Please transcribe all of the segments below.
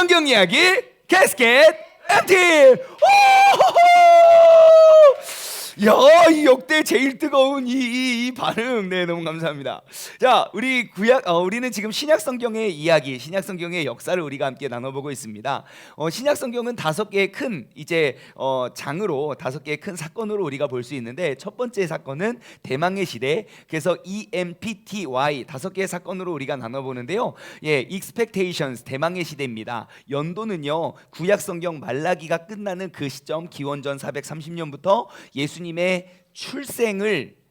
성경 이야기 캐스켓 MT. 야, 이 역대 제일 뜨거운 이 반응, 네, 너무 감사합니다. 자, 우리는 지금 신약 성경의 이야기, 신약 성경의 역사를 우리가 함께 나눠보고 있습니다. 신약 성경은 5개의 큰 장으로 5개의 큰 사건으로 우리가 볼 수 있는데, 첫 번째 사건은 대망의 시대. 그래서 EMPTY 5개의 사건으로 우리가 나눠보는데요. 예, Expectations 대망의 시대입니다. 연도는요, 구약 성경 말라기가 끝나는 그 시점, 기원전 430년부터 예수님의 출생을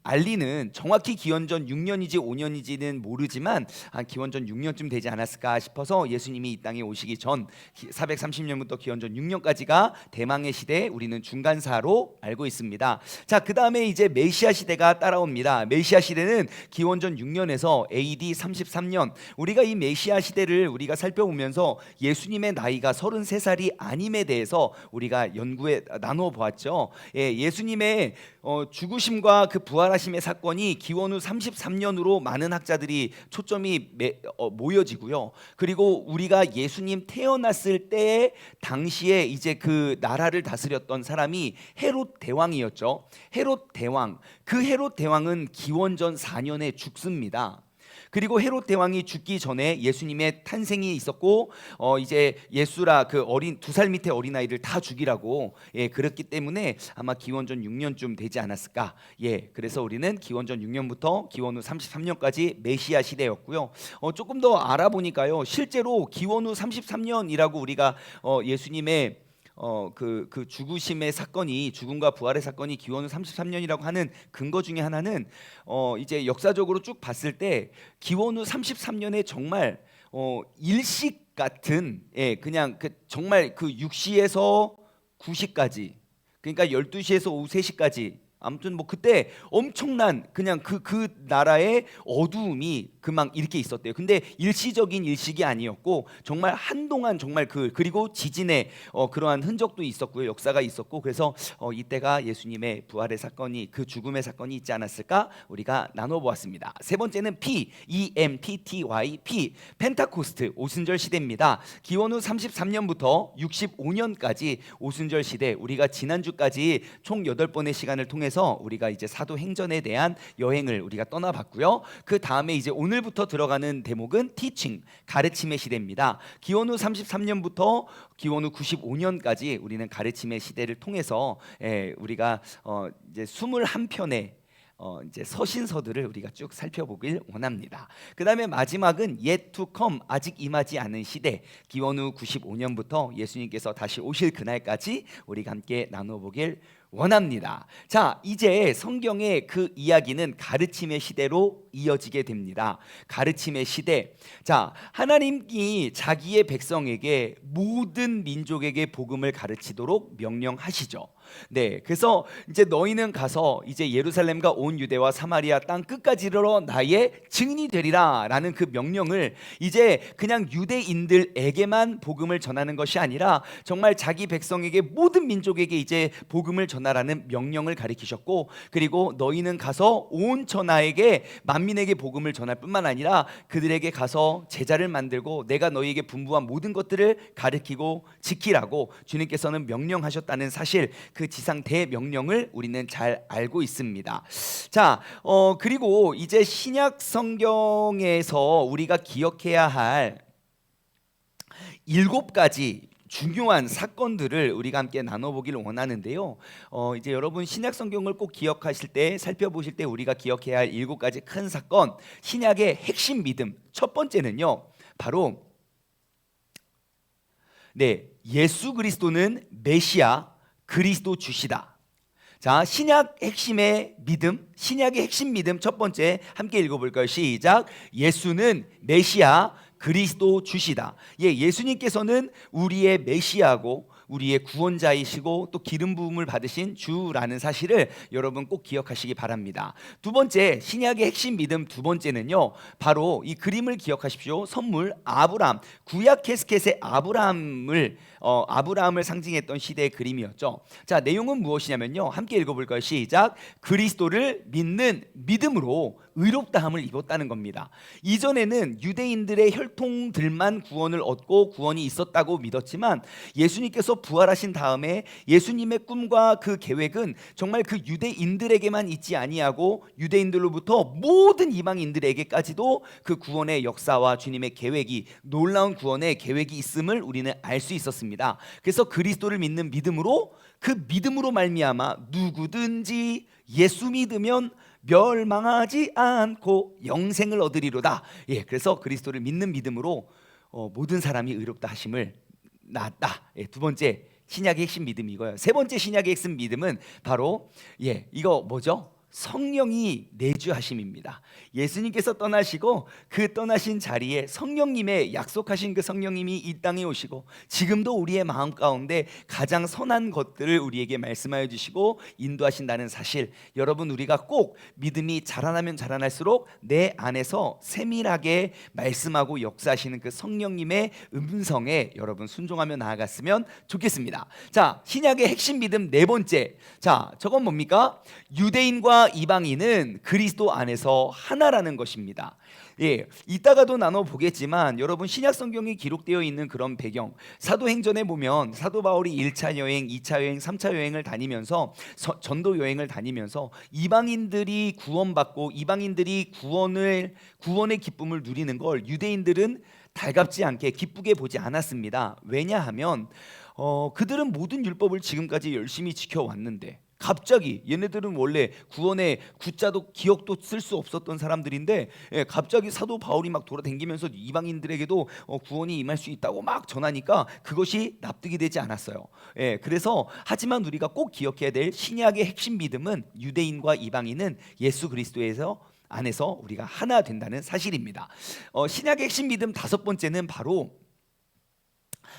알리는, 정확히 기원전 6년이지 5년이지는 모르지만 한 기원전 6년쯤 되지 않았을까 싶어서 예수님이 이 땅에 오시기 전 430년부터 기원전 6년까지가 대망의 시대, 우리는 중간사로 알고 있습니다. 자, 그 다음에 이제 메시아 시대가 따라옵니다. 메시아 시대는 기원전 6년에서 AD 33년. 우리가 이 메시아 시대를 우리가 살펴보면서 예수님의 나이가 33살이 아님에 대해서 우리가 연구에 나눠 보았죠. 예수님의 죽으심과 그 부활하심의 사건이 기원 후 33년으로 많은 학자들이 초점이 모여지고요. 그리고 우리가 예수님 태어났을 때 당시에 이제 그 나라를 다스렸던 사람이 헤롯 대왕이었죠. 헤롯 대왕. 그 헤롯 대왕은 기원전 4년에 죽습니다. 그리고 헤롯 대왕이 죽기 전에 예수님의 탄생이 있었고, 이제 예수라 그 2살 밑에 어린아이들 다 죽이라고, 그랬기 때문에 아마 기원전 6년쯤 되지 않았을까. 그래서 우리는 기원전 6년부터 기원 후 33년까지 메시아 시대였고요. 조금 더 알아보니까요, 실제로 기원 후 33년이라고 우리가 예수님의 그 죽으심의 사건이, 죽음과 부활의 사건이 기원 후 33년이라고 하는 근거 중에 하나는 이제 역사적으로 쭉 봤을 때 기원 후 33년에 정말 일식 같은, 그냥 정말 그 6시에서 9시까지, 그러니까 12시에서 오후 3시까지, 아무튼 뭐 그때 엄청난 그냥 그 나라의 어두움이 그만 이렇게 있었대요. 근데 일시적인 일식이 아니었고 정말 한동안 정말 그리고 지진의 그러한 흔적도 있었고요, 역사가 있었고, 그래서 이때가 예수님의 부활의 사건이, 그 죽음의 사건이 있지 않았을까 우리가 나눠보았습니다. 세 번째는 EMPTY 펜타코스트 오순절 시대입니다. 기원 후 33년부터 65년까지 오순절 시대, 우리가 지난주까지 총 8번의 시간을 통해서 우리가 이제 사도행전에 대한 여행을 우리가 떠나봤고요. 그 다음에 이제 오늘부터 들어가는 대목은 티칭, 가르침의 시대입니다. 기원 후 33년부터 기원 후 95년까지 우리는 가르침의 시대를 통해서 우리가 이제 21편의 이제 서신서들을 우리가 쭉 살펴보길 원합니다. 그 다음에 마지막은 yet to come, 아직 임하지 않은 시대, 기원 후 95년부터 예수님께서 다시 오실 그날까지 우리가 함께 나눠보길 원합니다. 자, 이제 성경의 그 이야기는 가르침의 시대로 이어지게 됩니다. 가르침의 시대. 자, 하나님이 자기의 백성에게, 모든 민족에게 복음을 가르치도록 명령하시죠. 네, 그래서 이제 너희는 가서 이제 예루살렘과 온 유대와 사마리아 땅 끝까지 이르러 나의 증인이 되리라 라는 그 명령을 이제 그냥 유대인들에게만 복음을 전하는 것이 아니라 정말 자기 백성에게, 모든 민족에게 이제 복음을 전하라는 명령을 가리키셨고, 그리고 너희는 가서 온 천하에게, 만민에게 복음을 전할 뿐만 아니라 그들에게 가서 제자를 만들고 내가 너희에게 분부한 모든 것들을 가르치고 지키라고 주님께서는 명령하셨다는 사실, 그 지상 대명령을 우리는 잘 알고 있습니다. 자, 그리고 이제 신약 성경에서 우리가 기억해야 할 7가지 중요한 사건들을 우리가 함께 나눠보기를 원하는데요. 이제 여러분 신약 성경을 꼭 기억하실 때, 살펴보실 때 우리가 기억해야 할 7가지 큰 사건, 신약의 핵심 믿음. 첫 번째는요, 바로 예수 그리스도는 메시아, 그리스도 주시다. 자, 신약 핵심의 믿음, 신약의 핵심 믿음 첫 번째 함께 읽어볼까요? 시작. 예수는 메시아, 그리스도 주시다. 예수님께서는 우리의 메시아고 우리의 구원자이시고 또 기름 부음을 받으신 주라는 사실을 여러분 꼭 기억하시기 바랍니다. 두 번째, 신약의 핵심 믿음 두 번째는요, 바로 이 그림을 기억하십시오. 선물 아브라함, 구약 캐스켓의 아브라함을 상징했던 시대의 그림이었죠. 자, 내용은 무엇이냐면요, 함께 읽어볼까요? 시작. 그리스도를 믿는 믿음으로 의롭다함을 입었다는 겁니다. 이전에는 유대인들의 혈통들만 구원을 얻고 구원이 있었다고 믿었지만 예수님께서 부활하신 다음에 예수님의 꿈과 그 계획은 정말 그 유대인들에게만 있지 아니하고 유대인들로부터 모든 이방인들에게까지도 그 구원의 역사와 주님의 계획이, 놀라운 구원의 계획이 있음을 우리는 알 수 있었습니다. 그래서 그리스도를 믿는 믿음으로, 그 믿음으로 말미암아 누구든지 예수 믿으면 멸망하지 않고 영생을 얻으리로다. 예, 그래서 그리스도를 믿는 믿음으로 모든 사람이 의롭다 하심을 낳았다. 예, 두 번째 신약의 핵심 믿음이고요. 세 번째 신약의 핵심 믿음은 바로 이거 뭐죠? 성령이 내주하심입니다. 예수님께서 떠나시고 그 떠나신 자리에 성령님의 약속하신 그 성령님이 이 땅에 오시고 지금도 우리의 마음 가운데 가장 선한 것들을 우리에게 말씀하여 주시고 인도하신다는 사실, 여러분 우리가 꼭 믿음이 자라나면 자라날수록 내 안에서 세밀하게 말씀하고 역사하시는 그 성령님의 음성에 여러분 순종하며 나아갔으면 좋겠습니다. 자, 신약의 핵심 믿음 네 번째, 자 저건 뭡니까? 유대인과 이방인은 그리스도 안에서 하나라는 것입니다. 예, 이따가도 나눠보겠지만 여러분 신약 성경이 기록되어 있는 그런 배경, 사도행전에 보면 사도 바울이 1차 여행, 2차 여행, 3차 여행을 다니면서 전도 여행을 다니면서 이방인들이 구원받고 이방인들이 구원의 기쁨을 누리는 걸 유대인들은 달갑지 않게 기쁘게 보지 않았습니다. 왜냐하면 그들은 모든 율법을 지금까지 열심히 지켜왔는데 갑자기 얘네들은 원래 구원의 구자도 기억도 쓸 수 없었던 사람들인데 갑자기 사도 바울이 막 돌아다니면서 이방인들에게도 구원이 임할 수 있다고 막 전하니까 그것이 납득이 되지 않았어요. 그래서 하지만 우리가 꼭 기억해야 될 신약의 핵심 믿음은 유대인과 이방인은 예수 그리스도에서 안에서 우리가 하나 된다는 사실입니다. 신약의 핵심 믿음 다섯 번째는 바로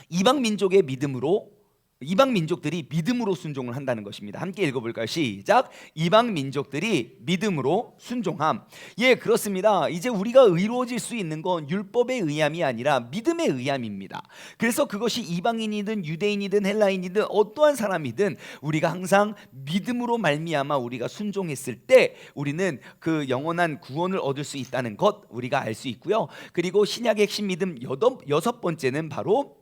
이방 민족의 믿음으로, 이방 민족들이 믿음으로 순종을 한다는 것입니다. 함께 읽어볼까요? 시작. 이방 민족들이 믿음으로 순종함. 예, 그렇습니다. 이제 우리가 의로워질 수 있는 건 율법의 의함이 아니라 믿음의 의함입니다. 그래서 그것이 이방인이든 유대인이든 헬라인이든 어떠한 사람이든 우리가 항상 믿음으로 말미암아 우리가 순종했을 때 우리는 그 영원한 구원을 얻을 수 있다는 것 우리가 알 수 있고요. 그리고 신약의 핵심 믿음 여섯 번째는 바로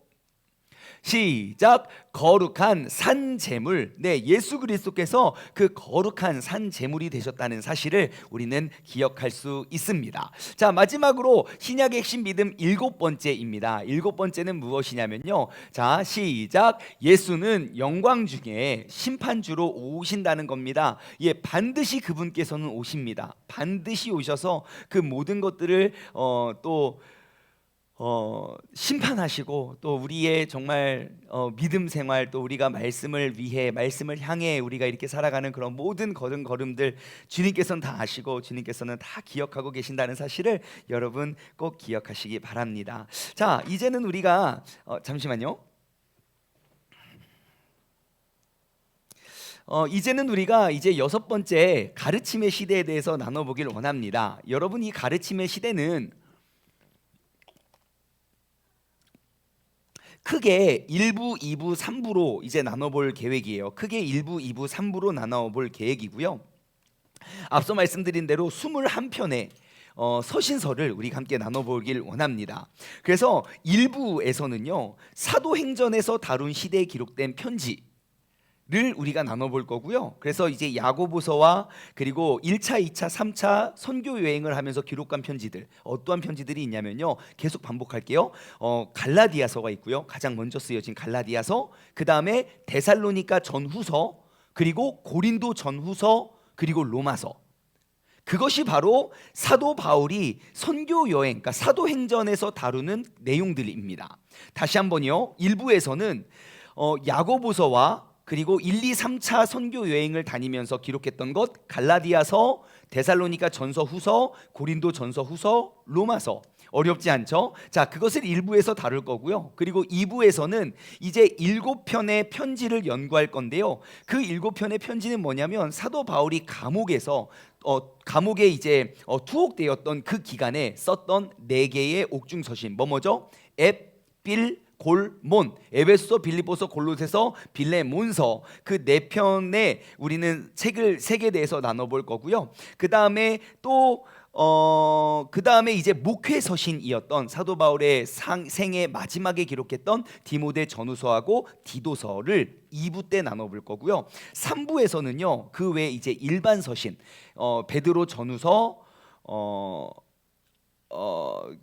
시작. 거룩한 산 제물. 네, 예수 그리스도께서 그 거룩한 산 제물이 되셨다는 사실을 우리는 기억할 수 있습니다. 자, 마지막으로 신약의 핵심 믿음 일곱 번째입니다. 일곱 번째는 무엇이냐면요, 자 시작. 예수는 영광 중에 심판주로 오신다는 겁니다. 예, 반드시 그분께서는 오십니다. 반드시 오셔서 그 모든 것들을 심판하시고 또 우리의 정말 믿음 생활, 또 우리가 말씀을 위해, 말씀을 향해 우리가 이렇게 살아가는 그런 모든 걸음들 주님께서는 다 아시고 주님께서는 다 기억하고 계신다는 사실을 여러분 꼭 기억하시기 바랍니다. 자, 이제는 우리가 잠시만요. 이제는 우리가 이제 여섯 번째 가르침의 시대에 대해서 나눠보길 원합니다. 여러분, 이 가르침의 시대는 크게 1부, 2부, 3부로 이제 나눠볼 계획이에요. 크게 1부, 2부, 3부로 나눠볼 계획이고요. 앞서 말씀드린 대로 21편의 서신서를 우리가 함께 나눠보길 원합니다. 그래서 1부에서는요, 사도행전에서 다룬 시대에 기록된 편지 를 우리가 나눠볼 거고요. 그래서 이제 야고보서와 그리고 1차, 2차, 3차 선교 여행을 하면서 기록한 편지들, 어떠한 편지들이 있냐면요, 계속 반복할게요. 갈라디아서가 있고요. 가장 먼저 쓰여진 갈라디아서, 그 다음에 데살로니가 전후서, 그리고 고린도 전후서, 그리고 로마서. 그것이 바로 사도 바울이 선교 여행, 그러니까 사도행전에서 다루는 내용들입니다. 다시 한번요. 1부에서는 야고보서와 그리고 1, 2, 3차 선교 여행을 다니면서 기록했던 것, 갈라디아서, 데살로니가 전서 후서, 고린도 전서 후서, 로마서. 어렵지 않죠? 자, 그것을 1부에서 다룰 거고요. 그리고 2부에서는 이제 7편의 편지를 연구할 건데요. 그 7편의 편지는 뭐냐면 사도 바울이 감옥에 이제 투옥되었던 그 기간에 썼던 4개의 옥중서신. 뭐죠? 앱, 빌, 골몬, 에베소, 빌립보서, 골로새서, 빌레몬서, 그 4편의 우리는 책을 3개에 대해서 나눠볼 거고요. 그 다음에 또 그 다음에 이제 목회 서신이었던 사도 바울의 생의 마지막에 기록했던 디모데 전후서하고 디도서를 2부 때 나눠볼 거고요. 3부에서는요 그 외에 이제 일반 서신, 베드로 전후서,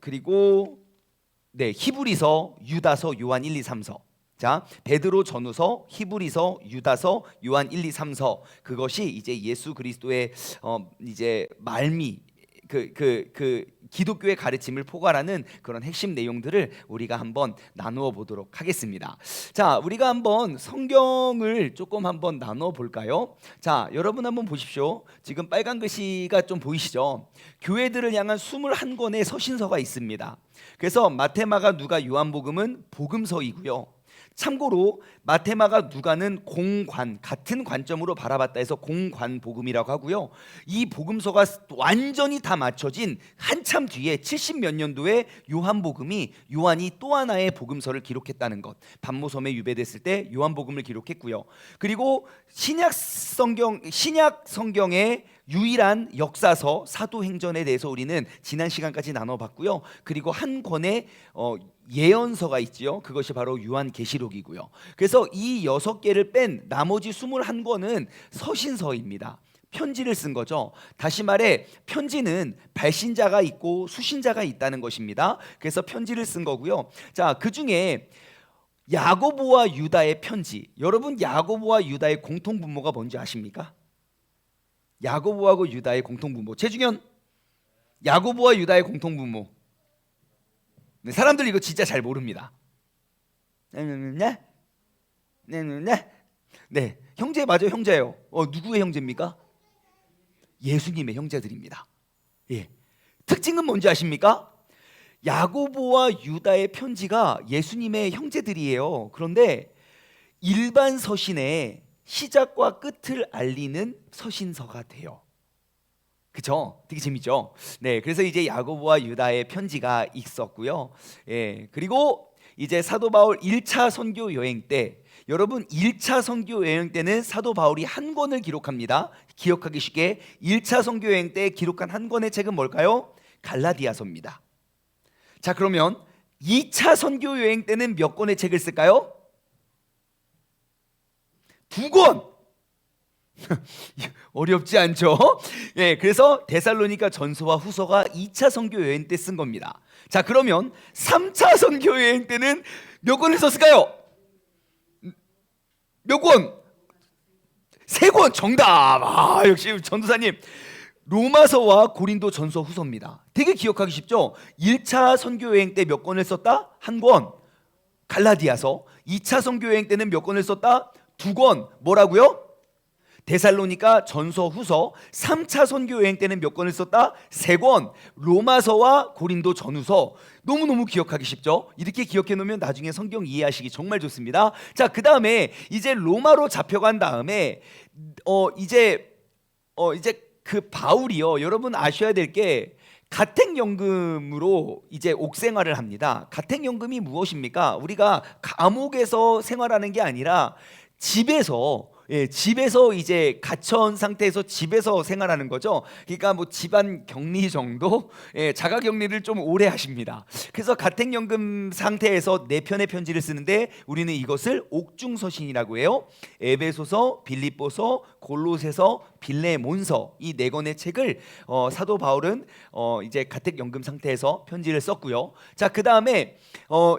그리고 히브리서, 유다서, 요한 1, 2, 3서. 자, 베드로 전후서, 히브리서, 유다서, 요한 1, 2, 3서. 그것이 이제 예수 그리스도의 이제 말미 그 기독교의 가르침을 포괄하는 그런 핵심 내용들을 우리가 한번 나누어 보도록 하겠습니다. 자, 우리가 한번 성경을 조금 한번 나눠 볼까요? 자, 여러분 한번 보십시오. 지금 빨간 글씨가 좀 보이시죠? 교회들을 향한 21권의 서신서가 있습니다. 그래서 마태, 마가, 누가, 요한복음은 복음서이고요. 참고로 마태, 마가, 누가는 공관, 같은 관점으로 바라봤다 해서 공관복음이라고 하고요. 이 복음서가 완전히 다 맞춰진 한참 뒤에 70몇 년도에 요한복음이, 요한이 또 하나의 복음서를 기록했다는 것, 반모섬에 유배됐을 때 요한복음을 기록했고요. 그리고 신약 성경의 유일한 역사서 사도행전에 대해서 우리는 지난 시간까지 나눠봤고요. 그리고 한 권의 예언서가 있지요. 그것이 바로 요한계시록이고요. 그래서 이 6개를 뺀 나머지 21권은 서신서입니다. 편지를 쓴 거죠. 다시 말해 편지는 발신자가 있고 수신자가 있다는 것입니다. 그래서 편지를 쓴 거고요. 자, 그 중에 야고보와 유다의 편지. 여러분, 야고보와 유다의 공통 분모가 뭔지 아십니까? 야고보하고 유다의 공통 분모. 최중현, 야고보와 유다의 공통 분모. 네, 사람들 이거 진짜 잘 모릅니다. 네, 형제 맞아요, 형제예요. 누구의 형제입니까? 예수님의 형제들입니다. 예. 특징은 뭔지 아십니까? 야고보와 유다의 편지가 예수님의 형제들이에요. 그런데 일반 서신의 시작과 끝을 알리는 서신서가 돼요. 그쵸? 되게 재밌죠? 네, 그래서 이제 야고보와 유다의 편지가 있었고요. 예, 그리고 이제 사도 바울 1차 선교 여행 때, 여러분 1차 선교 여행 때는 사도 바울이 한 권을 기록합니다. 기억하기 쉽게 1차 선교 여행 때 기록한 한 권의 책은 뭘까요? 갈라디아서입니다. 자, 그러면 2차 선교 여행 때는 몇 권의 책을 쓸까요? 2권. 어렵지 않죠? 예, 그래서 데살로니가 전서와 후서가 2차 선교 여행 때 쓴 겁니다. 자, 그러면 3차 선교 여행 때는 몇 권을 썼을까요? 몇 권? 3권. 정답. 역시 전도사님. 로마서와 고린도 전서 후서입니다. 되게 기억하기 쉽죠? 1차 선교 여행 때 몇 권을 썼다? 1권. 갈라디아서. 2차 선교 여행 때는 몇 권을 썼다? 2권. 뭐라고요? 데살로니가 전서 후서. 3차 선교 여행 때는 몇 권을 썼다? 3권. 로마서와 고린도 전후서. 너무너무 기억하기 쉽죠? 이렇게 기억해 놓으면 나중에 성경 이해하시기 정말 좋습니다. 자, 그 다음에 이제 로마로 잡혀간 다음에 이제 그 바울이요, 여러분 아셔야 될 게 가택연금으로 이제 옥생활을 합니다. 가택연금이 무엇입니까? 우리가 감옥에서 생활하는 게 아니라 집에서, 집에서 이제 갇혀온 상태에서 집에서 생활하는 거죠. 그러니까 뭐 집안 격리 정도, 자가 격리를 좀 오래 하십니다. 그래서 가택연금 상태에서 4편의 편지를 쓰는데 우리는 이것을 옥중서신이라고 해요. 에베소서, 빌립보서, 골로새서, 빌레몬서, 이 4권의 책을 사도 바울은 이제 가택연금 상태에서 편지를 썼고요. 자, 그 다음에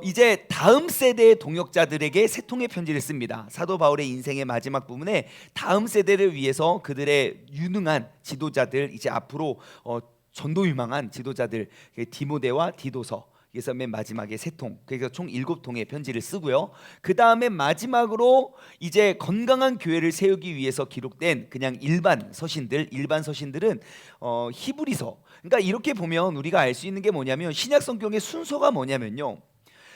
이제 다음 세대의 동역자들에게 3통의 편지를 씁니다. 사도 바울의 인생의 마지막 부분에 다음 세대를 위해서 그들의 유능한 지도자들, 이제 앞으로 전도 유망한 지도자들, 디모데와 디도서, 그래서 맨 마지막에 3통, 그래서 총 7통의 편지를 쓰고요. 그 다음에 마지막으로 이제 건강한 교회를 세우기 위해서 기록된 그냥 일반 서신들은 히브리서. 그러니까 이렇게 보면 우리가 알 수 있는 게 뭐냐면, 신약 성경의 순서가 뭐냐면요,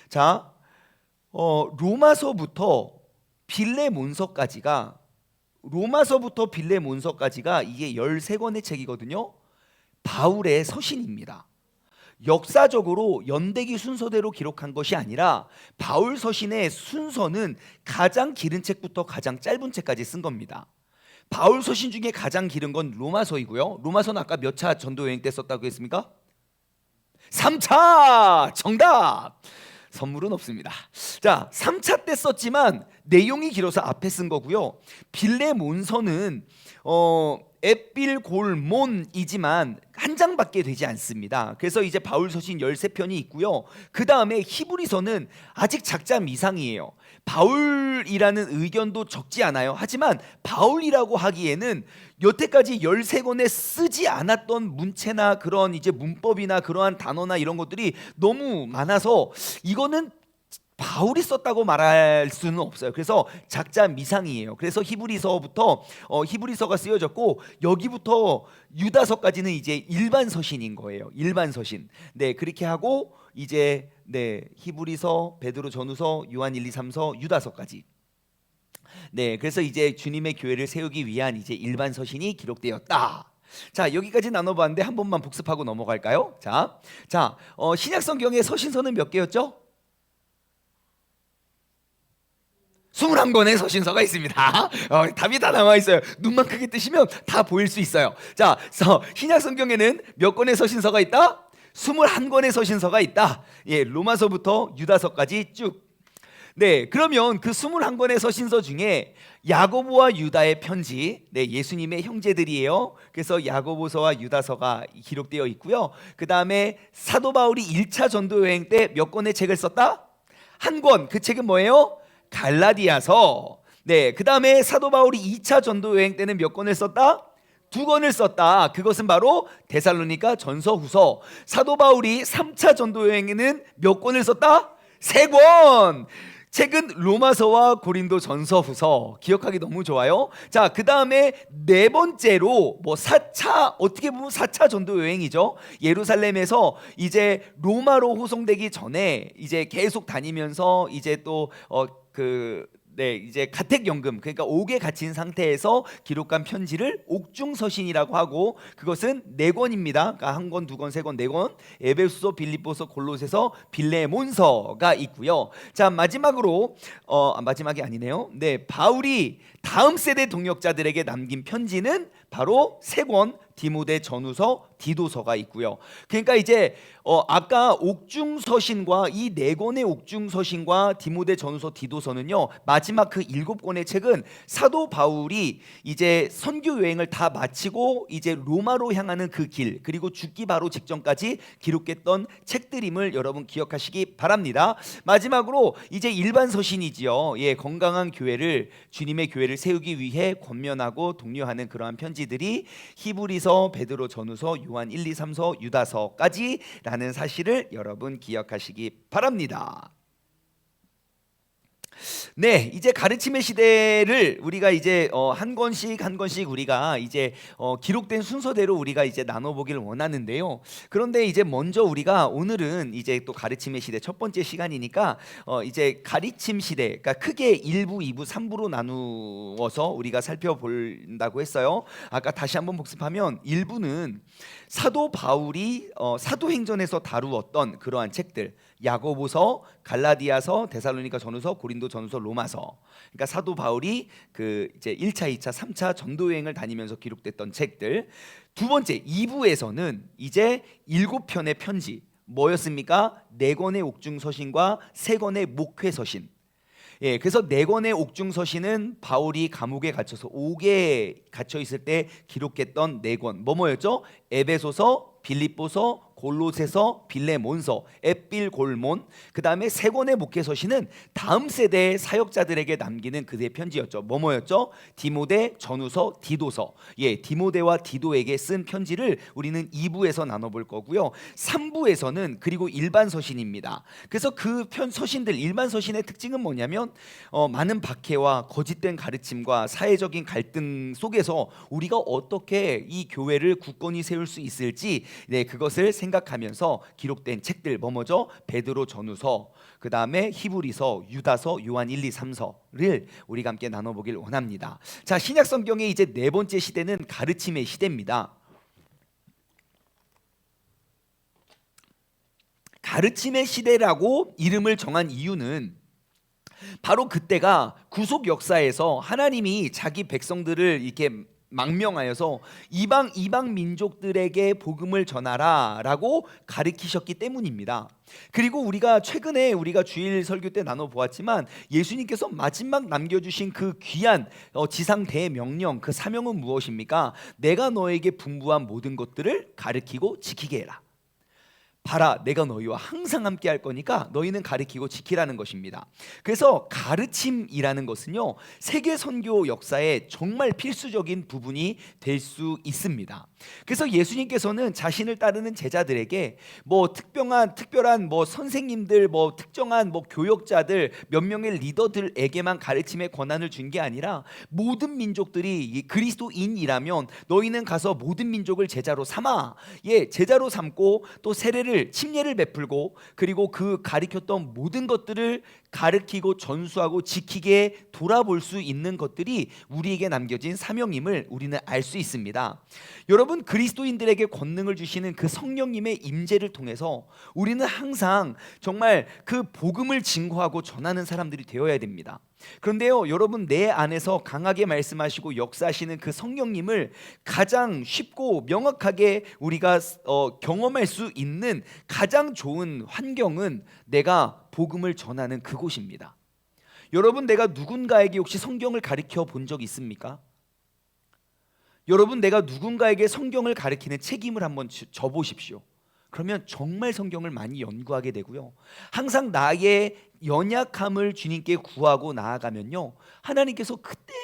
자, 로마서부터 빌레몬서까지가 이게 13권의 책이거든요. 바울의 서신입니다. 역사적으로 연대기 순서대로 기록한 것이 아니라 바울 서신의 순서는 가장 길은 책부터 가장 짧은 책까지 쓴 겁니다. 바울 서신 중에 가장 길은 건 로마서이고요. 로마서는 아까 몇 차 전도 여행 때 썼다고 했습니까? 3차! 정답! 선물은 없습니다. 자, 3차 때 썼지만 내용이 길어서 앞에 쓴 거고요. 빌레몬서는 에필골몬이지만 한 장밖에 되지 않습니다. 그래서 이제 바울 서신 13편이 있고요. 그 다음에 히브리서는 아직 작자 미상이에요. 바울이라는 의견도 적지 않아요. 하지만 바울이라고 하기에는 여태까지 13권에 쓰지 않았던 문체나 그런 이제 문법이나 그러한 단어나 이런 것들이 너무 많아서 이거는 바울이 썼다고 말할 수는 없어요. 그래서 작자 미상이에요. 그래서 히브리서부터 히브리서가 쓰여졌고 여기부터 유다서까지는 이제 일반 서신인 거예요. 일반 서신. 네, 그렇게 하고 이제 히브리서, 베드로 전후서, 요한 1, 2, 3서, 유다서까지. 네, 그래서 이제 주님의 교회를 세우기 위한 이제 일반 서신이 기록되었다. 자, 여기까지 나눠봤는데 한 번만 복습하고 넘어갈까요? 자, 신약 성경의 서신서는 몇 개였죠? 21권의 서신서가 있습니다. 답이 다 나와 있어요. 눈만 크게 뜨시면 다 보일 수 있어요. 자, 신약 성경에는 몇 권의 서신서가 있다? 21권의 서신서가 있다. 예, 로마서부터 유다서까지 쭉. 네, 그러면 그 21권의 서신서 중에 야고보와 유다의 편지, 네, 예수님의 형제들이에요. 그래서 야고보서와 유다서가 기록되어 있고요. 그 다음에 사도 바울이 1차 전도 여행 때 몇 권의 책을 썼다? 한 권. 그 책은 뭐예요? 갈라디아서. 네, 그 다음에 사도 바울이 2차 전도 여행 때는 몇 권을 썼다? 2권을 썼다. 그것은 바로 데살로니가 전서 후서. 사도 바울이 3차 전도 여행에는 몇 권을 썼다? 3권. 책은 로마서와 고린도 전서 후서. 기억하기 너무 좋아요. 자, 그 다음에 네 번째로 4차, 어떻게 보면 4차 전도 여행이죠. 예루살렘에서 이제 로마로 호송되기 전에 이제 계속 다니면서 이제 또 이제 가택연금, 그러니까 옥에 갇힌 상태에서 기록한 편지를 옥중서신이라고 하고, 그것은 4권입니다. 그러니까 1권, 2권, 3권, 4권. 에베소서, 빌립보서, 골로새서, 빌레몬서가 있고요. 자, 마지막으로 마지막이 아니네요. 네, 바울이 다음 세대 동역자들에게 남긴 편지는 바로 3권, 디모데 전후서, 디도서가 있고요. 그러니까 이제 아까 옥중서신과 이 4권의 옥중서신과 디모데 전후서, 디도서는요, 마지막 그 7권의 책은 사도 바울이 이제 선교 여행을 다 마치고 이제 로마로 향하는 그 길, 그리고 죽기 바로 직전까지 기록했던 책들임을 여러분 기억하시기 바랍니다. 마지막으로 이제 일반 서신이지요. 예, 건강한 교회를, 주님의 교회를 세우기 위해 권면하고 독려하는 그러한 편지들이 히브리서, 베드로 전후서, 요한 1, 2, 3서, 유다서까지라는 사실을 여러분 기억하시기 바랍니다. 네, 이제 가르침의 시대를 우리가 이제 한 권씩 한 권씩 우리가 이제 기록된 순서대로 우리가 이제 나눠보기를 원하는데요. 그런데 이제 먼저 우리가 오늘은 이제 또 가르침의 시대 첫 번째 시간이니까 이제 가르침 시대, 그러니까 크게 1부, 2부, 3부로 나누어서 우리가 살펴본다고 했어요. 아까 다시 한번 복습하면 1부는 사도 바울이 사도행전에서 다루었던 그러한 책들, 야고보서, 갈라디아서, 데살로니가 전후서, 고린도 전후서, 로마서. 그러니까 사도 바울이 그 이제 1차, 2차, 3차 전도 여행을 다니면서 기록됐던 책들. 두 번째 2부에서는 이제 7편의 편지. 뭐였습니까? 4권의 옥중서신과 3권의 목회서신. 예, 그래서 4권의 옥중서신은 바울이 감옥에 갇혀서 옥에 갇혀 있을 때 기록했던 4권. 뭐였죠? 에베소서, 빌립보서, 골로새서, 빌레몬서, 에필골몬. 그 다음에 3권의 목회서신은 다음 세대의 사역자들에게 남기는 그의 편지였죠. 뭐였죠? 디모데, 전후서, 디도서. 예, 디모데와 디도에게 쓴 편지를 우리는 2부에서 나눠볼 거고요. 3부에서는 그리고 일반 서신입니다. 그래서 그 서신들, 일반 서신의 특징은 뭐냐면 많은 박해와 거짓된 가르침과 사회적인 갈등 속에서 우리가 어떻게 이 교회를 굳건히 세울 수 있을지, 네, 그것을 생각하면서 기록된 책들. 뭐죠? 베드로 전후서, 그 다음에 히브리서, 유다서, 요한 1, 2, 3서를 우리가 함께 나눠보길 원합니다. 자, 신약 성경의 이제 4번째 시대는 가르침의 시대입니다. 가르침의 시대라고 이름을 정한 이유는 바로 그때가 구속 역사에서 하나님이 자기 백성들을 이렇게 망명하여서 이방 민족들에게 복음을 전하라라고 가르치셨기 때문입니다. 그리고 우리가 최근에 우리가 주일 설교 때 나눠 보았지만 예수님께서 마지막 남겨주신 그 귀한 지상 대명령, 그 사명은 무엇입니까? 내가 너에게 분부한 모든 것들을 가르치고 지키게 해라. 봐라, 내가 너희와 항상 함께 할 거니까 너희는 가르치고 지키라는 것입니다. 그래서 가르침이라는 것은요, 세계 선교 역사에 정말 필수적인 부분이 될 수 있습니다. 그래서 예수님께서는 자신을 따르는 제자들에게 뭐 특별한 뭐 선생님들, 뭐 특정한 뭐 교역자들, 몇 명의 리더들에게만 가르침의 권한을 준 게 아니라 모든 민족들이 그리스도인이라면 너희는 가서 모든 민족을 제자로 삼아, 제자로 삼고 또 침례를 베풀고, 그리고 그 가르쳤던 모든 것들을 가르치고 전수하고 지키게 돌아볼 수 있는 것들이 우리에게 남겨진 사명임을 우리는 알 수 있습니다. 여러분, 그리스도인들에게 권능을 주시는 그 성령님의 임재를 통해서 우리는 항상 정말 그 복음을 증거하고 전하는 사람들이 되어야 됩니다. 그런데요, 여러분, 내 안에서 강하게 말씀하시고 역사하시는 그 성령님을 가장 쉽고 명확하게 우리가 경험할 수 있는 가장 좋은 환경은 내가 복음을 전하는 그곳입니다. 여러분, 내가 누군가에게 혹시 성경을 가르쳐 본 적 있습니까? 여러분, 내가 누군가에게 성경을 가르치는 책임을 한번 져보십시오. 그러면 정말 성경을 많이 연구하게 되고요, 항상 나의 연약함을 주님께 구하고 나아가면요, 하나님께서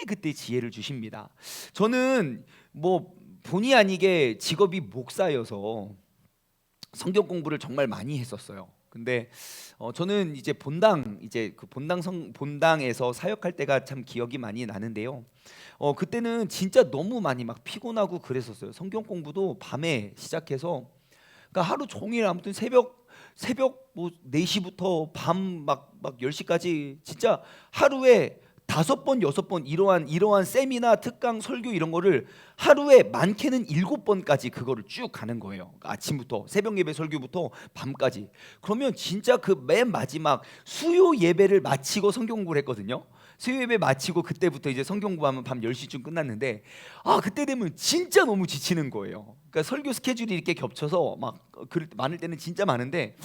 그때 지혜를 주십니다. 저는 뭐 본의 아니게 직업이 목사여서 성경 공부를 정말 많이 했었어요. 근데 저는 이제 본당에서 사역할 때가 참 기억이 많이 나는데요. 그때는 진짜 너무 많이 막 피곤하고 그랬었어요. 성경 공부도 밤에 시작해서, 그러니까 하루 종일 아무튼 새벽 뭐 4시부터 밤 막 10시까지 진짜 하루에 5번 6번 이러한 세미나 특강 설교 이런 거를 하루에 많게는 7번까지 그거를 쭉 가는 거예요. 아침부터 새벽 예배 설교부터 밤까지. 그러면 진짜 그 맨 마지막 수요 예배를 마치고 성경 공부를 했거든요. 수요 예배 마치고 그때부터 이제 성경 공부하면 밤 10시쯤 끝났는데, 그때 되면 진짜 너무 지치는 거예요. 그러니까 설교 스케줄이 이렇게 겹쳐서 막 많을 때는 진짜 많은데,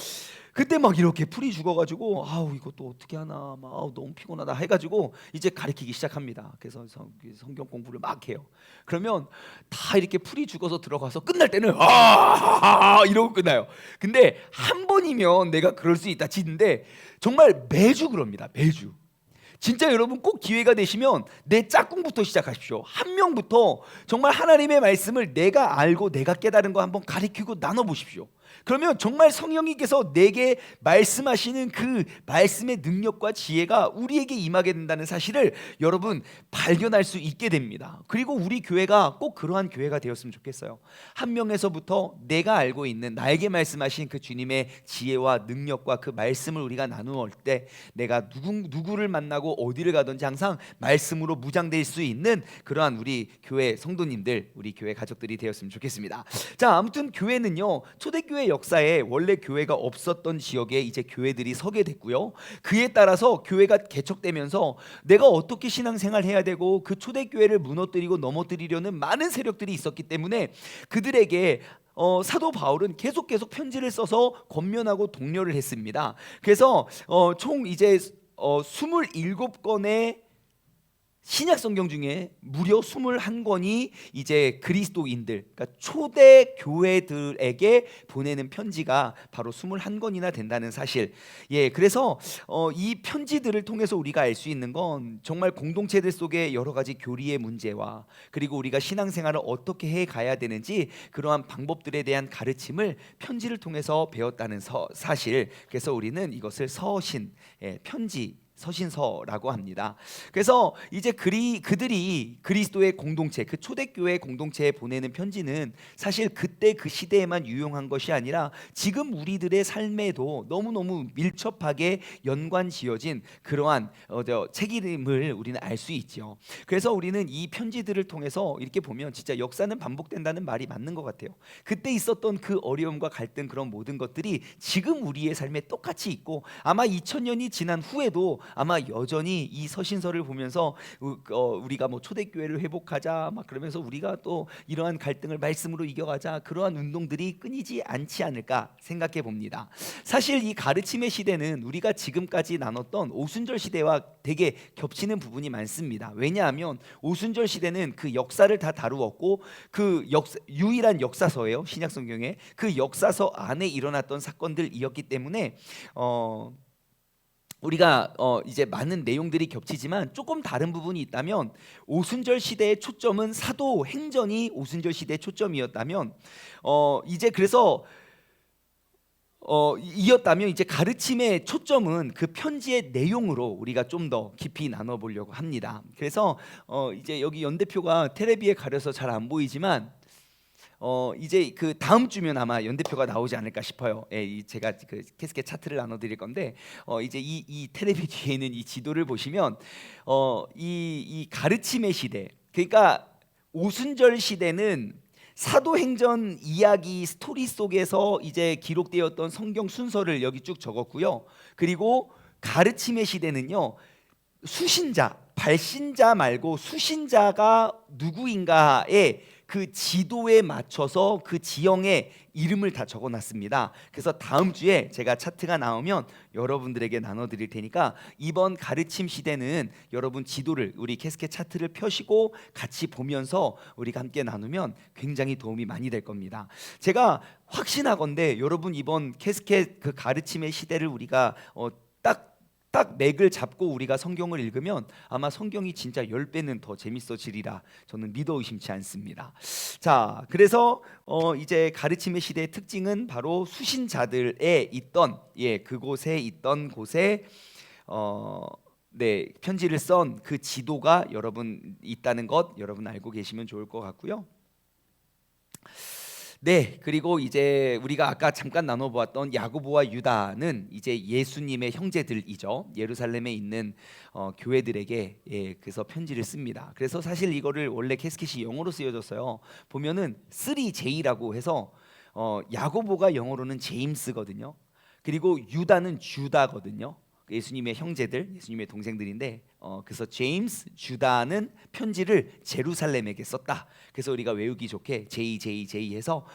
그때 막 이렇게 풀이 죽어가지고 이것도 어떻게 하나 막 너무 피곤하다 해가지고 이제 가르치기 시작합니다. 그래서 성경 공부를 막 해요. 그러면 다 이렇게 풀이 죽어서 들어가서 끝날 때는 이러고 끝나요. 근데 한 번이면 내가 그럴 수 있다 치는데 정말 매주 그럽니다. 매주. 진짜 여러분, 꼭 기회가 되시면 내 짝꿍부터 시작하십시오. 한 명부터 정말 하나님의 말씀을 내가 알고 내가 깨달은 거 한번 가르치고 나눠보십시오. 그러면 정말 성령님께서 내게 말씀하시는 그 말씀의 능력과 지혜가 우리에게 임하게 된다는 사실을 여러분 발견할 수 있게 됩니다. 그리고 우리 교회가 꼭 그러한 교회가 되었으면 좋겠어요. 한 명에서부터 내가 알고 있는 나에게 말씀하신 그 주님의 지혜와 능력과 그 말씀을 우리가 나누어 때 내가 누구를 만나고 어디를 가든지 항상 말씀으로 무장될 수 있는 그러한 우리 교회 성도님들, 우리 교회 가족들이 되었으면 좋겠습니다. 자, 아무튼 교회는요, 초대교회 역사에 원래 교회가 없었던 지역에 이제 교회들이 서게 됐고요, 그에 따라서 교회가 개척되면서 내가 어떻게 신앙생활 해야 되고 그 초대교회를 무너뜨리고 넘어뜨리려는 많은 세력들이 있었기 때문에 그들에게 사도 바울은 계속 편지를 써서 권면하고 독려를 했습니다. 그래서 총 이제 27권의 신약 성경 중에 무려 21권이 이제 그리스도인들, 그러니까 초대 교회들에게 보내는 편지가 바로 21권이나 된다는 사실. 그래서 이 편지들을 통해서 우리가 알 수 있는 건 정말 공동체들 속에 여러 가지 교리의 문제와 그리고 우리가 신앙생활을 어떻게 해 가야 되는지 그러한 방법들에 대한 가르침을 편지를 통해서 배웠다는 사실. 그래서 우리는 이것을 편지 서신서라고 합니다. 그래서 이제 그들이 그리스도의 공동체, 그 초대교회 공동체에 보내는 편지는 사실 그때 그 시대에만 유용한 것이 아니라 지금 우리들의 삶에도 너무너무 밀접하게 연관지어진 그러한 책임을 우리는 알 수 있죠. 그래서 우리는 이 편지들을 통해서 이렇게 보면 진짜 역사는 반복된다는 말이 맞는 것 같아요. 그때 있었던 그 어려움과 갈등, 그런 모든 것들이 지금 우리의 삶에 똑같이 있고 아마 2000년이 지난 후에도 아마 여전히 이 서신서를 보면서 우리가 뭐 초대교회를 회복하자 막 그러면서 우리가 또 이러한 갈등을 말씀으로 이겨가자, 그러한 운동들이 끊이지 않지 않을까 생각해 봅니다. 사실 이 가르침의 시대는 우리가 지금까지 나눴던 오순절 시대와 되게 겹치는 부분이 많습니다. 왜냐하면 오순절 시대는 그 역사를 다 다루었고 그 유일한 역사서예요. 신약 성경에 그 역사서 안에 일어났던 사건들이었기 때문에 우리가 이제 많은 내용들이 겹치지만 조금 다른 부분이 있다면, 오순절 시대의 초점은 사도행전이 오순절 시대의 초점이었다면 이제 그래서 이었다면 이제 가르침의 초점은 그 편지의 내용으로 우리가 좀 더 깊이 나눠보려고 합니다. 그래서 이제 여기 연대표가 테레비에 가려서 잘 안 보이지만 이제 그 다음 주면 아마 연대표가 나오지 않을까 싶어요. 예, 제가 그 캐스켓 차트를 나눠드릴 건데 이제 이 테레비 뒤에 있는 이 지도를 보시면 이 가르침의 시대, 그러니까 오순절 시대는 사도행전 이야기 스토리 속에서 이제 기록되었던 성경 순서를 여기 쭉 적었고요. 그리고 가르침의 시대는요, 수신자, 발신자 말고 수신자가 누구인가에 그 지도에 맞춰서 그 지형의 이름을 다 적어놨습니다. 그래서 다음 주에 제가 차트가 나오면 여러분들에게 나눠드릴 테니까 이번 가르침 시대는 여러분 지도를, 우리 캐스켓 차트를 펴시고 같이 보면서 우리가 함께 나누면 굉장히 도움이 많이 될 겁니다. 제가 확신하건대 여러분 이번 캐스켓 그 가르침의 시대를 우리가 딱 맥을 잡고 우리가 성경을 읽으면 아마 성경이 진짜 10배는 더 재밌어지리라 저는 믿어 의심치 않습니다. 자, 그래서 이제 가르침의 시대의 특징은 바로 수신자들에 있던 그곳에 있던 곳에 편지를 쓴 그 지도가 여러분 있다는 것 여러분 알고 계시면 좋을 것 같고요. 네, 그리고 이제 우리가 아까 잠깐 나눠보았던 야고보와 유다는 이제 예수님의 형제들이죠. 예루살렘에 있는 교회들에게 그래서 편지를 씁니다. 그래서 사실 이거를 원래 캐스켓이 영어로 쓰여졌어요. 보면은 3J라고 해서 야고보가 영어로는 제임스거든요. 그리고 유다는 주다거든요. 예수님의 형제들, 예수님의 동생들인데 그래서 제임스, 주다는 편지를 제루살렘에게 썼다. 그래서 우리가 외우기 좋게 JJJ 해서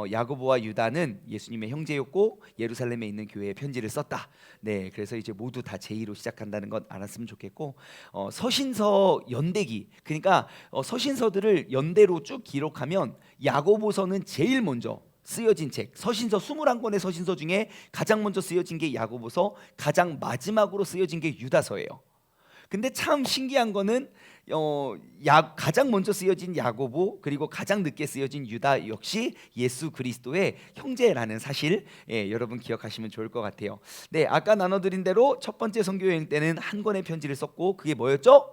야고보와 유다는 예수님의 형제였고 예루살렘에 있는 교회에 편지를 썼다. 네, 그래서 이제 모두 다 J로 시작한다는 것 알았으면 좋겠고 서신서 연대기, 그러니까 서신서들을 연대로 쭉 기록하면 야고보서는 제일 먼저 쓰여진 책, 서신서 21권의 서신서 중에 가장 먼저 쓰여진 게 야고보서, 가장 마지막으로 쓰여진 게 유다서예요. 근데 참 신기한 거는 가장 먼저 쓰여진 야고보 그리고 가장 늦게 쓰여진 유다 역시 예수 그리스도의 형제라는 사실 여러분 기억하시면 좋을 것 같아요. 네, 아까 나눠드린 대로 첫 번째 선교 여행 때는 한 권의 편지를 썼고 그게 뭐였죠?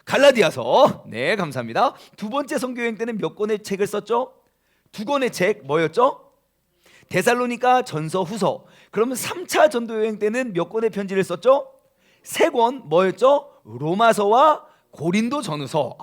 갈라디아서. 네, 감사합니다. 두 번째 선교 여행 때는 몇 권의 책을 썼죠? 2권의 책 뭐였죠? 데살로니가 전서 후서. 그러면 3차 전도 여행 때는 몇 권의 편지를 썼죠? 3권 뭐였죠? 로마서와 고린도 전후서.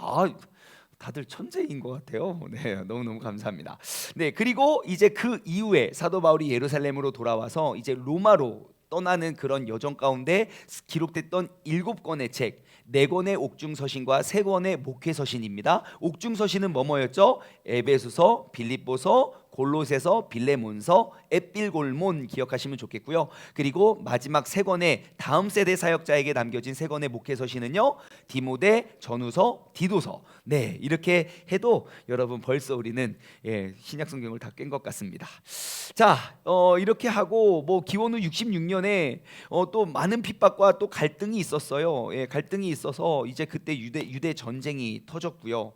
다들 천재인 것 같아요. 네, 너무너무 감사합니다. 네, 그리고 이제 그 이후에 사도 바울이 예루살렘으로 돌아와서 이제 로마로 떠나는 그런 여정 가운데 기록됐던 7권의 책, 4권의 옥중서신과 3권의 목회서신입니다. 옥중서신은 뭐였죠? 에베소서, 빌립보서, 골로새서, 빌레몬서, 에필골몬 기억하시면 좋겠고요. 그리고 마지막 3권의 다음 세대 사역자에게 남겨진 3권의 목회서신은요, 디모데, 전후서, 디도서. 네, 이렇게 해도 여러분 벌써 우리는 신약 성경을 다 깬 것 같습니다. 자, 이렇게 하고 뭐 기원 후 66년에 또 많은 핍박과 또 갈등이 있었어요. 갈등이 있어서 이제 그때 유대 전쟁이 터졌고요.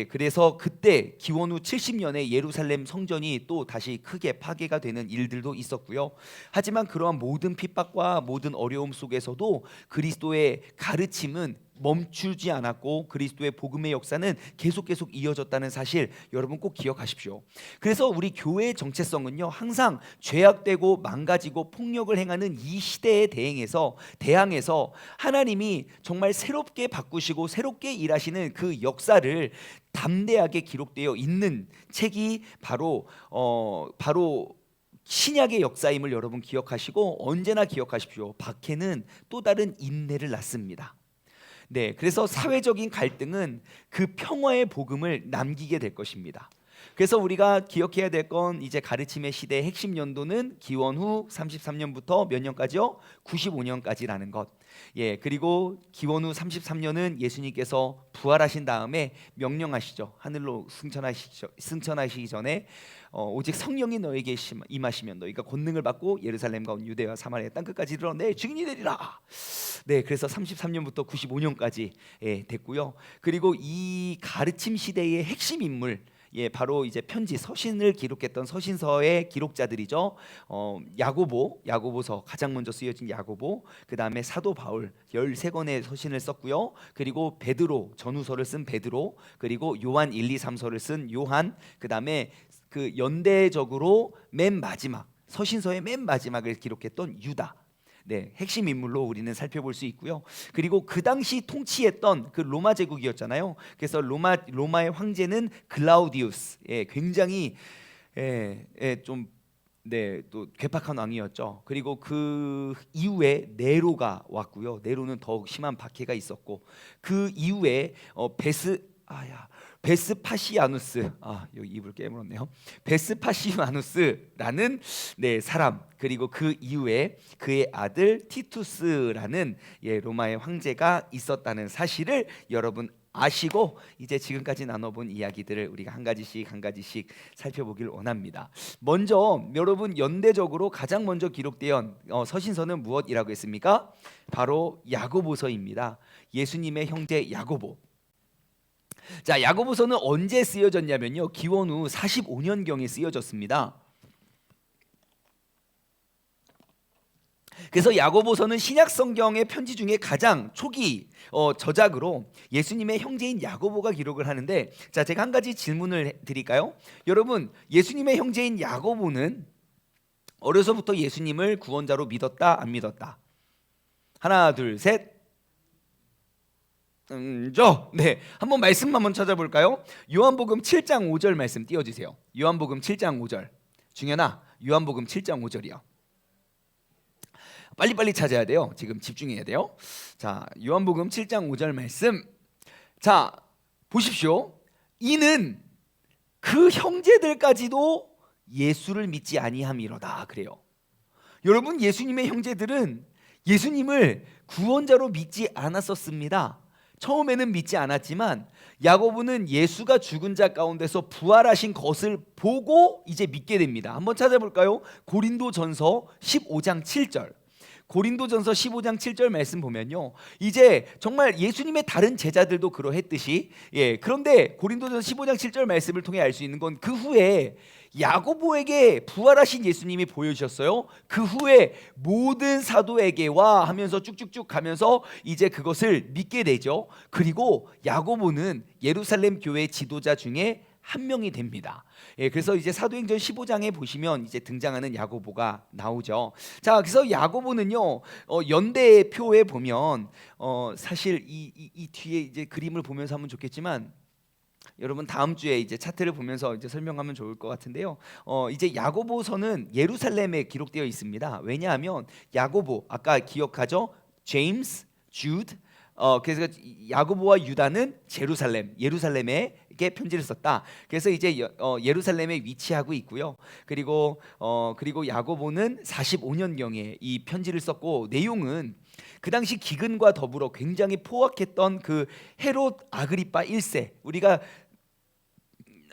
그래서 그때 기원 후 70년에 예루살렘 성전이 또 다시 크게 파괴가 되는 일들도 있었고요. 하지만 그러한 모든 핍박과 모든 어려움 속에서도 그리스도의 가르침은 멈추지 않았고 그리스도의 복음의 역사는 계속 이어졌다는 사실 여러분 꼭 기억하십시오. 그래서 우리 교회의 정체성은요, 항상 죄악되고 망가지고 폭력을 행하는 이 시대에 대항해서 하나님이 정말 새롭게 바꾸시고 새롭게 일하시는 그 역사를 담대하게 기록되어 있는 책이 바로 신약의 역사임을 여러분 기억하시고 언제나 기억하십시오. 박해는 또 다른 인내를 낳습니다. 네, 그래서 사회적인 갈등은 그 평화의 복음을 남기게 될 것입니다. 그래서 우리가 기억해야 될 건 이제 가르침의 시대의 핵심 연도는 기원 후 33년부터 몇 년까지요? 95년까지라는 것. 예, 그리고 기원 후 33년은 예수님께서 부활하신 다음에 명령하시죠. 하늘로 승천하시기 전에 오직 성령이 너에게 임하시면 너희가 권능을 받고 예루살렘과 온 유대와 사마리아 땅 끝까지 이르러 내 증인이 되리라. 네, 그래서 33년부터 95년까지 됐고요. 그리고 이 가르침 시대의 핵심 인물, 예, 바로 이제 편지 서신을 기록했던 서신서의 기록자들이죠. 야고보서 가장 먼저 쓰여진 야고보, 그 다음에 사도 바울 13권의 서신을 썼고요. 그리고 베드로 전후서를 쓴 베드로, 그리고 요한 1, 2, 3서를 쓴 요한, 그 다음에 그 연대적으로 맨 마지막 서신서의 맨 마지막을 기록했던 유다. 네, 핵심 인물로 우리는 살펴볼 수 있고요. 그리고 그 당시 통치했던 그 로마 제국이었잖아요. 그래서 로마의 황제는 글라우디우스, 예, 굉장히 좀 또 괴팍한 왕이었죠. 그리고 그 이후에 네로가 왔고요. 네로는 더욱 심한 박해가 있었고, 그 이후에 베스파시아누스, 여기 입을 깨물었네요. 베스파시아누스라는 사람, 그리고 그 이후에 그의 아들 티투스라는 로마의 황제가 있었다는 사실을 여러분 아시고, 이제 지금까지 나눠본 이야기들을 우리가 한 가지씩 살펴보길 원합니다. 먼저 여러분, 연대적으로 가장 먼저 기록된 서신서는 무엇이라고 했습니까? 바로 야고보서입니다. 예수님의 형제 야고보. 자, 야고보서는 언제 쓰여졌냐면요, 기원 후 45년경에 쓰여졌습니다. 그래서 야고보서는 신약 성경의 편지 중에 가장 초기 저작으로 예수님의 형제인 야고보가 기록을 하는데, 자, 제가 한 가지 질문을 드릴까요? 여러분, 예수님의 형제인 야고보는 어려서부터 예수님을 구원자로 믿었다, 안 믿었다? 하나, 둘, 셋. 네, 한번 말씀 한번 찾아볼까요? 요한복음 7장 5절 말씀 띄워주세요. 요한복음 7장 5절. 중현아, 요한복음 7장 5절이요. 빨리빨리 찾아야 돼요. 지금 집중해야 돼요. 자, 요한복음 7장 5절 말씀. 자, 보십시오. 이는 그 형제들까지도 예수를 믿지 아니함이로다. 그래요. 여러분, 예수님의 형제들은 예수님을 구원자로 믿지 않았었습니다. 처음에는 믿지 않았지만 야고보는 예수가 죽은 자 가운데서 부활하신 것을 보고 이제 믿게 됩니다. 한번 찾아볼까요? 고린도전서 15장 7절. 고린도전서 15장 7절 말씀 보면요, 이제 정말 예수님의 다른 제자들도 그러했듯이, 그런데 고린도전서 15장 7절 말씀을 통해 알 수 있는 건 그 후에 야고보에게 부활하신 예수님이 보여주셨어요. 그 후에 모든 사도에게와 하면서 쭉쭉쭉 가면서 이제 그것을 믿게 되죠. 그리고 야고보는 예루살렘 교회 지도자 중에 한 명이 됩니다. 그래서 이제 사도행전 15장에 보시면 이제 등장하는 야고보가 나오죠. 자, 그래서 야고보는요, 연대표에 보면 사실 이 뒤에 이제 그림을 보면서 하면 좋겠지만, 여러분 다음 주에 이제 차트를 보면서 이제 설명하면 좋을 것 같은데요. 이제 야고보서는 예루살렘에 기록되어 있습니다. 왜냐하면 야고보, 아까 기억하죠? 제임스, 주드. 그래서 야고보와 유다는 예루살렘에게 편지를 썼다. 그래서 이제 예루살렘에 위치하고 있고요. 그리고 야고보는 45년경에 이 편지를 썼고, 내용은 그 당시 기근과 더불어 굉장히 포악했던 그 헤롯 아그리파 1세, 우리가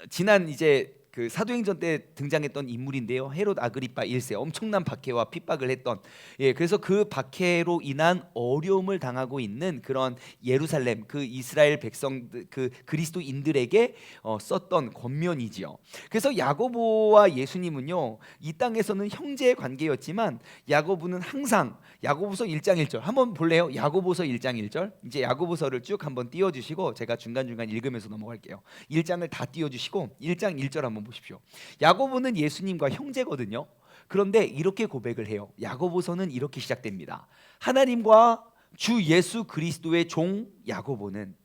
지난 이제 그 사도행전 때 등장했던 인물인데요. 헤롯 아그리파 1세, 엄청난 박해와 핍박을 했던, 그래서 그 박해로 인한 어려움을 당하고 있는 그런 예루살렘, 그 이스라엘 백성, 그 그리스도인들에게 썼던 권면이지요. 그래서 야고보와 예수님은요, 이 땅에서는 형제의 관계였지만 야고보는 항상, 야고보서 1장 1절 한번 볼래요? 야고보서 1장 1절. 이제 야고보서를 쭉 한번 띄워주시고 제가 중간중간 읽으면서 넘어갈게요. 1장을 다 띄워주시고 1장 1절 한번 보십시오. 야고보는 예수님과 형제거든요. 그런데 이렇게 고백을 해요. 야고보서는 이렇게 시작됩니다. 하나님과 주 예수 그리스도의 종 야고보는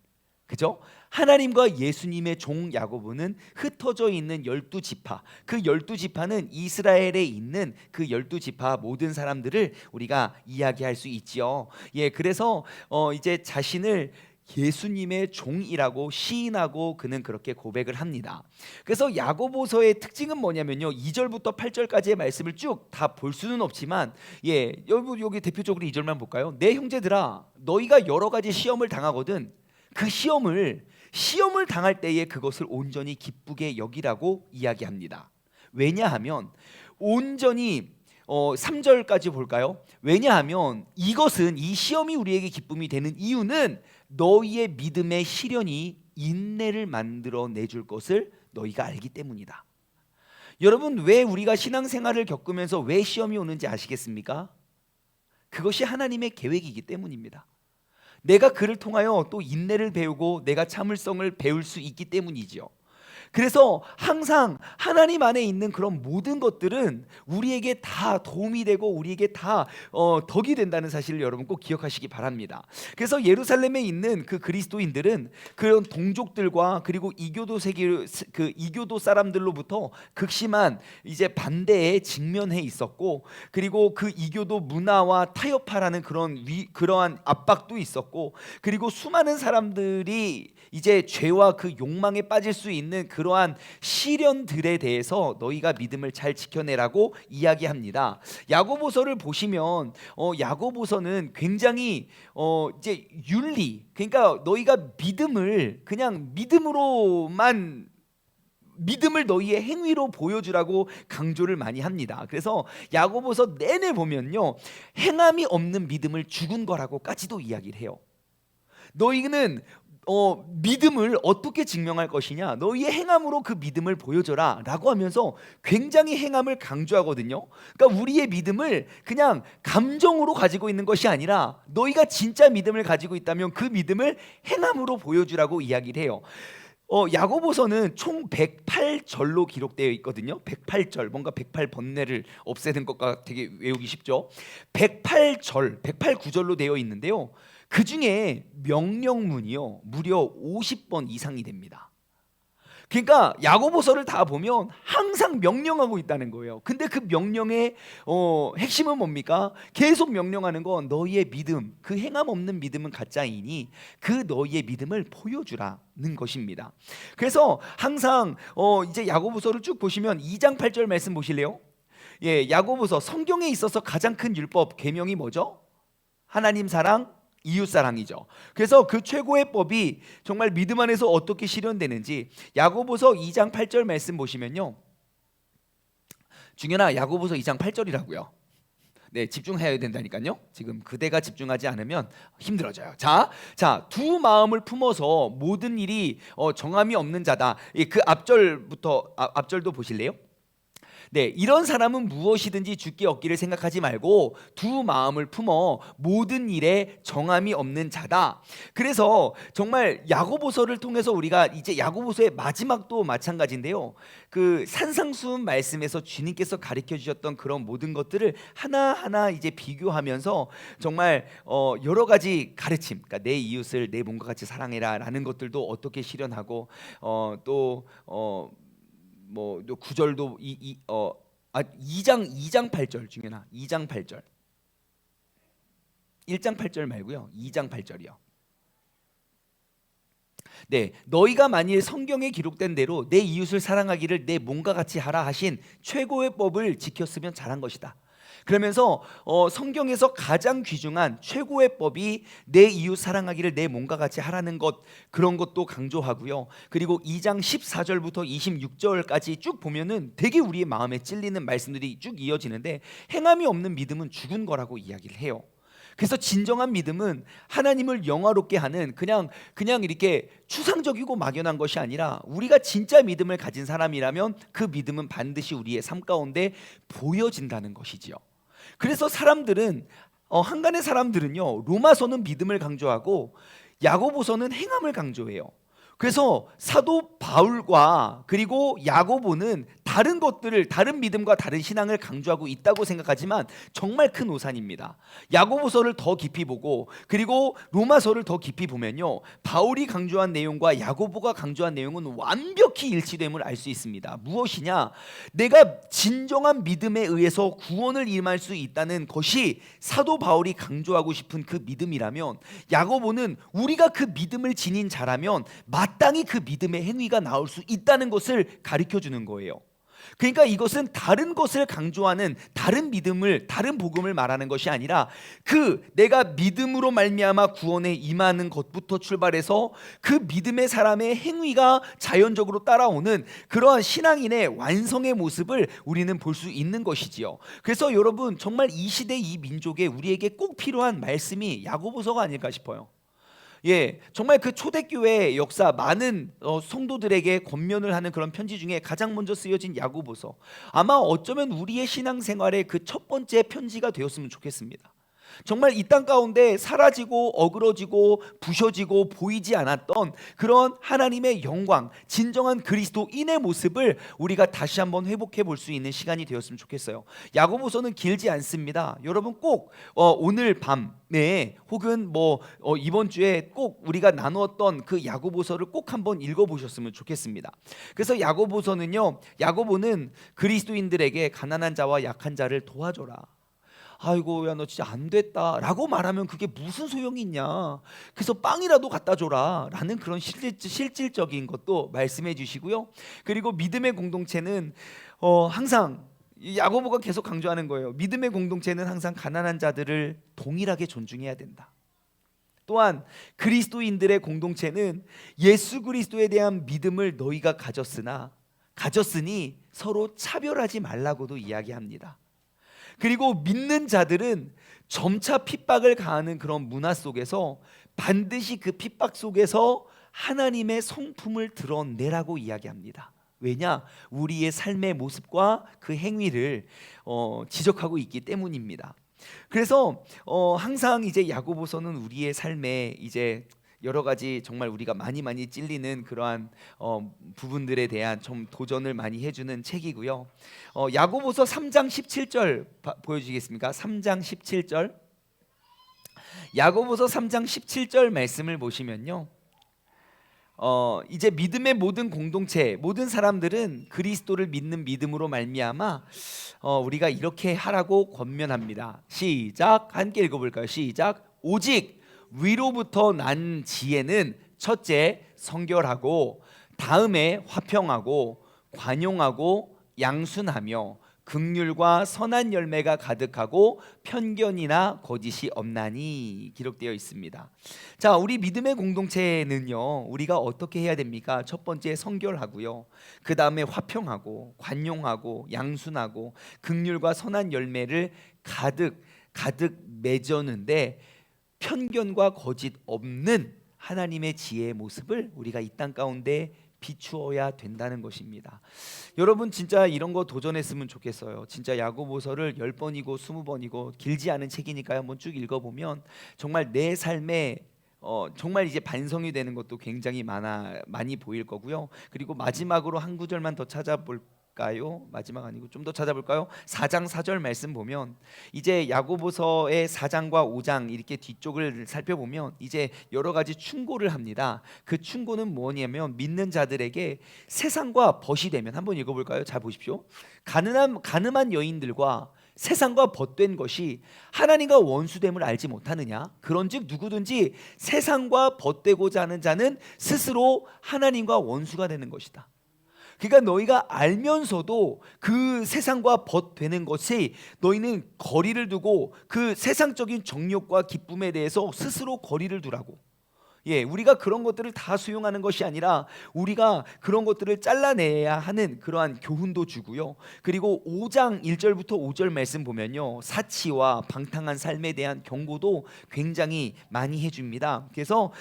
그죠? 하나님과 예수님의 종 야고보는 흩어져 있는 12지파, 그 12지파는 이스라엘에 있는 그 12지파 모든 사람들을 우리가 이야기할 수 있지요. 예, 그래서 이제 자신을 예수님의 종이라고 시인하고 그는 그렇게 고백을 합니다. 그래서 야고보서의 특징은 뭐냐면요, 2절부터 8절까지의 말씀을 쭉 다 볼 수는 없지만, 예, 여기 대표적으로 2절만 볼까요? 내 형제들아, 너희가 여러 가지 시험을 당하거든 그 시험을 당할 때에 그것을 온전히 기쁘게 여기라고 이야기합니다. 왜냐하면 온전히 3절까지 볼까요? 왜냐하면 이것은, 이 시험이 우리에게 기쁨이 되는 이유는 너희의 믿음의 시련이 인내를 만들어 내줄 것을 너희가 알기 때문이다. 여러분, 왜 우리가 신앙생활을 겪으면서 왜 시험이 오는지 아시겠습니까? 그것이 하나님의 계획이기 때문입니다. 내가 그를 통하여 또 인내를 배우고 내가 참을성을 배울 수 있기 때문이지요. 그래서 항상 하나님 안에 있는 그런 모든 것들은 우리에게 다 도움이 되고 우리에게 다 덕이 된다는 사실을 여러분 꼭 기억하시기 바랍니다. 그래서 예루살렘에 있는 그 그리스도인들은 그런 동족들과 그리고 이교도 사람들로부터 극심한 이제 반대에 직면해 있었고, 그리고 그 이교도 문화와 타협하라는 그러한 압박도 있었고, 그리고 수많은 사람들이 이제 죄와 그 욕망에 빠질 수 있는 그러한 시련들에 대해서 너희가 믿음을 잘 지켜내라고 이야기합니다. 야고보서를 보시면 야고보서는 굉장히 이제 윤리, 그러니까 너희가 믿음을 그냥 믿음을 너희의 행위로 보여주라고 강조를 많이 합니다. 그래서 야고보서 내내 보면요, 행함이 없는 믿음을 죽은 거라고까지도 이야기를 해요. 너희는 믿음을 어떻게 증명할 것이냐, 너희의 행함으로 그 믿음을 보여줘라 라고 하면서 굉장히 행함을 강조하거든요. 그러니까 우리의 믿음을 그냥 감정으로 가지고 있는 것이 아니라 너희가 진짜 믿음을 가지고 있다면 그 믿음을 행함으로 보여주라고 이야기를 해요. 야고보서는 총 108절로 기록되어 있거든요. 108절, 뭔가 108번뇌를 없애는 것과 되게 외우기 쉽죠. 108절, 108구절로 되어 있는데요, 그 중에 명령문이요 무려 50번 이상이 됩니다. 그러니까 야고보서를 다 보면 항상 명령하고 있다는 거예요. 근데 그 명령의 핵심은 뭡니까? 계속 명령하는 건 너희의 믿음, 그 행함 없는 믿음은 가짜이니 그 너희의 믿음을 보여주라는 것입니다. 그래서 항상 이제 야고보서를 쭉 보시면 2장 8절 말씀 보실래요? 예, 야고보서, 성경에 있어서 가장 큰 율법 계명이 뭐죠? 하나님 사랑, 이웃사랑이죠. 그래서 그 최고의 법이 정말 믿음 안에서 어떻게 실현되는지 야고보서 2장 8절 말씀 보시면요, 중현아, 야고보서 2장 8절이라고요. 네, 집중해야 된다니까요. 지금 그대가 집중하지 않으면 힘들어져요. 자, 두 마음을 품어서 모든 일이 정함이 없는 자다. 그 앞절도 보실래요? 네, 이런 사람은 무엇이든지 주께 얻기를 생각하지 말고 두 마음을 품어 모든 일에 정함이 없는 자다. 그래서 정말 야고보서를 통해서 우리가 이제 야고보서의 마지막도 마찬가지인데요, 그 산상수훈 말씀에서 주님께서 가르쳐 주셨던 그런 모든 것들을 하나하나 이제 비교하면서 정말 여러 가지 가르침, 그러니까 내 이웃을 내 몸과 같이 사랑해라 라는 것들도 어떻게 실현하고, 뭐 9절도 2장 8절 중에나 2장 8절, 1장 8절 말고요, 2장 8절이요. 네, 너희가 만일 성경에 기록된 대로 내 이웃을 사랑하기를 내 몸과 같이 하라 하신 최고의 법을 지켰으면 잘한 것이다. 그러면서 성경에서 가장 귀중한 최고의 법이 내 이웃 사랑하기를 내 몸과 같이 하라는 것, 그런 것도 강조하고요. 그리고 2장 14절부터 26절까지 쭉 보면은 되게 우리의 마음에 찔리는 말씀들이 쭉 이어지는데, 행함이 없는 믿음은 죽은 거라고 이야기를 해요. 그래서 진정한 믿음은 하나님을 영화롭게 하는 그냥 이렇게 추상적이고 막연한 것이 아니라, 우리가 진짜 믿음을 가진 사람이라면 그 믿음은 반드시 우리의 삶 가운데 보여진다는 것이지요. 그래서 사람들은 한간의 사람들은요, 로마서는 믿음을 강조하고 야고보서는 행함을 강조해요. 그래서 사도 바울과 그리고 야고보는 다른 것들을, 다른 믿음과 다른 신앙을 강조하고 있다고 생각하지만 정말 큰 오산입니다. 야고보서를 더 깊이 보고 그리고 로마서를 더 깊이 보면요, 바울이 강조한 내용과 야고보가 강조한 내용은 완벽히 일치됨을 알 수 있습니다. 무엇이냐? 내가 진정한 믿음에 의해서 구원을 임할 수 있다는 것이 사도 바울이 강조하고 싶은 그 믿음이라면, 야고보는 우리가 그 믿음을 지닌 자라면 마땅히 그 믿음의 행위가 나올 수 있다는 것을 가르쳐 주는 거예요. 그러니까 이것은 다른 것을 강조하는 다른 믿음을, 다른 복음을 말하는 것이 아니라 그 내가 믿음으로 말미암아 구원에 임하는 것부터 출발해서 그 믿음의 사람의 행위가 자연적으로 따라오는 그러한 신앙인의 완성의 모습을 우리는 볼 수 있는 것이지요. 그래서 여러분, 정말 이 시대 이 민족에 우리에게 꼭 필요한 말씀이 야고보서가 아닐까 싶어요. 정말 그 초대교회의 역사, 많은 성도들에게 권면을 하는 그런 편지 중에 가장 먼저 쓰여진 야고보서, 아마 어쩌면 우리의 신앙생활의 그 첫 번째 편지가 되었으면 좋겠습니다. 정말 이 땅 가운데 사라지고 어그러지고 부셔지고 보이지 않았던 그런 하나님의 영광, 진정한 그리스도인의 모습을 우리가 다시 한번 회복해 볼 수 있는 시간이 되었으면 좋겠어요. 야고보서는 길지 않습니다. 여러분 꼭 오늘 밤에 혹은 이번 주에 꼭 우리가 나누었던 그 야고보서를 꼭 한번 읽어보셨으면 좋겠습니다. 그래서 야고보는 그리스도인들에게 가난한 자와 약한 자를 도와줘라. 아이고, 야 너 진짜 안 됐다 라고 말하면 그게 무슨 소용이 있냐, 그래서 빵이라도 갖다 줘라 라는 그런 실질적인 것도 말씀해 주시고요. 그리고 믿음의 공동체는 항상, 야고보가 계속 강조하는 거예요. 믿음의 공동체는 항상 가난한 자들을 동일하게 존중해야 된다. 또한 그리스도인들의 공동체는 예수 그리스도에 대한 믿음을 너희가 가졌으니 서로 차별하지 말라고도 이야기합니다. 그리고 믿는 자들은 점차 핍박을 가하는 그런 문화 속에서 반드시 그 핍박 속에서 하나님의 성품을 드러내라고 이야기합니다. 왜냐? 우리의 삶의 모습과 그 행위를 지적하고 있기 때문입니다. 그래서 항상 이제 야고보서는 우리의 삶에 이제 여러 가지 정말 우리가 많이 찔리는 그러한 부분들에 대한 좀 도전을 많이 해주는 책이고요. 야고보서 3장 17절 보여주시겠습니까? 3장 17절. 야고보서 3장 17절 말씀을 보시면요, 이제 믿음의 모든 공동체, 모든 사람들은 그리스도를 믿는 믿음으로 말미암아 우리가 이렇게 하라고 권면합니다. 시작. 함께 읽어볼까요? 시작. 오직 위로부터 난 지혜는 첫째 성결하고, 다음에 화평하고 관용하고 양순하며 긍휼과 선한 열매가 가득하고 편견이나 거짓이 없나니 기록되어 있습니다. 자, 우리 믿음의 공동체는요, 우리가 어떻게 해야 됩니까? 첫 번째 성결하고요, 그 다음에 화평하고 관용하고 양순하고 긍휼과 선한 열매를 가득 맺었는데, 편견과 거짓 없는 하나님의 지혜의 모습을 우리가 이 땅 가운데 비추어야 된다는 것입니다. 여러분, 진짜 이런 거 도전했으면 좋겠어요. 진짜 야고보서를 10번이고 20번이고 길지 않은 책이니까요, 한번 쭉 읽어보면 정말 내 삶에 정말 이제 반성이 되는 것도 굉장히 많이 보일 거고요. 그리고 마지막으로 한 구절만 더 찾아볼까요? 마지막 아니고 좀 더 찾아볼까요? 4장 4절 말씀 보면, 이제 야고보서의 4장과 5장 이렇게 뒤쪽을 살펴보면 이제 여러 가지 충고를 합니다. 그 충고는 뭐냐면, 믿는 자들에게 세상과 벗이 되면, 한번 읽어볼까요? 자, 보십시오. 가늠한 여인들과 세상과 벗된 것이 하나님과 원수됨을 알지 못하느냐? 그런즉 누구든지 세상과 벗되고자 하는 자는 스스로 하나님과 원수가 되는 것이다. 그러니까 너희가 알면서도 그 세상과 벗되는 것이, 너희는 거리를 두고 그 세상적인 정욕과 기쁨에 대해서 스스로 거리를 두라고. 우리가 그런 것들을 다 수용하는 것이 아니라 우리가 그런 것들을 잘라내야 하는 그러한 교훈도 주고요. 그리고 5장 1절부터 5절 말씀 보면요, 사치와 방탕한 삶에 대한 경고도 굉장히 많이 해줍니다. 그래서